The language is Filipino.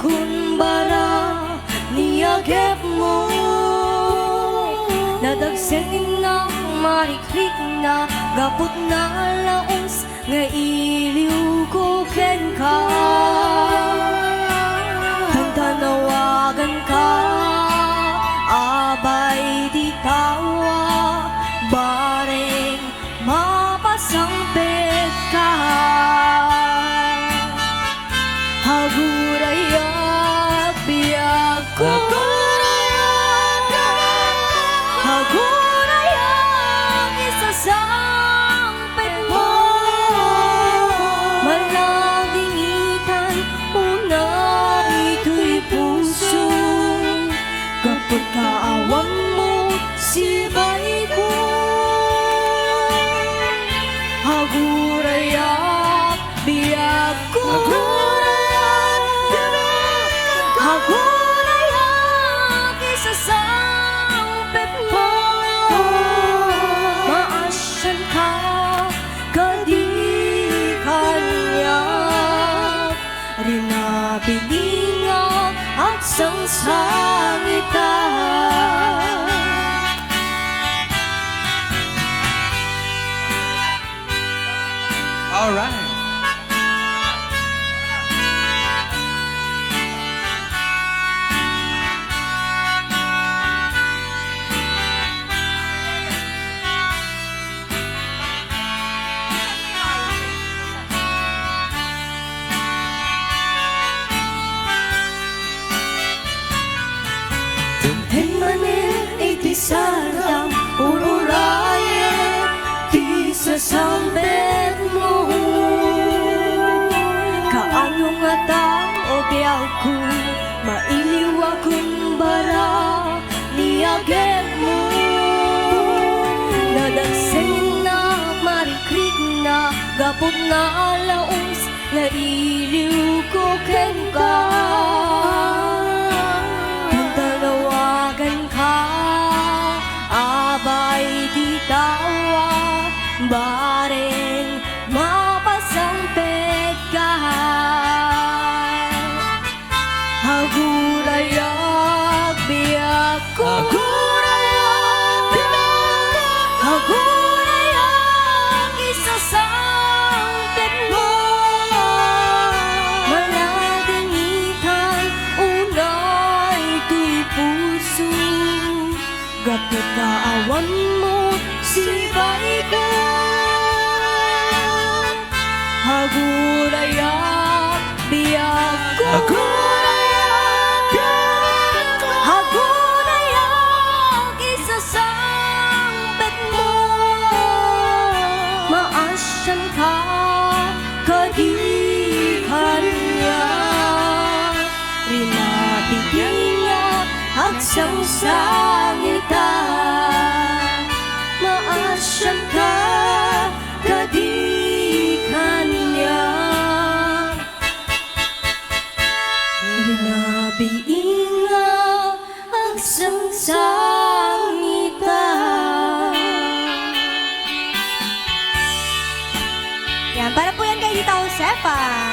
kumbara niyagep mo. Nadagsen na marikrik na gapot na laos nga iliw ko ken ka. Tantanawagan ka abay di tawa bareng mapasangpet ka. Hagurayak biyak ko, hagurayak isasangpet mo. Malaginitan una ito'y puso, kapag kaawang mo sibay ko. Hagurayak biyak ko, hagurayak isasangpet mo. Maasyan ka kadi kanyak rinabilingak at sangsangitan. All right. Iti salam ururaye ti sasambet mo. Kaano nga tao biyaw ko mailiw akong bara niyagep mo. Nadagsen na marikrik na gapot na laos na iliw ko ken ka. Tantanawagan ka abay di tawa bareng mapasangpet ka. Hagurayak biyak ko, hagurayak isasangpet mo. Malaginitan unay ito'y puso, gapit kaawan mo sibay ko. Hagurayak biyak ko, hagurayak isasangpet mo. Maasyan ka kadi kanyak rinabigingak at sangsangitan. Maasyan ka kadi kanyak rinabigingak at sangsangitan. Yan, para po yan kay Tita Josefa.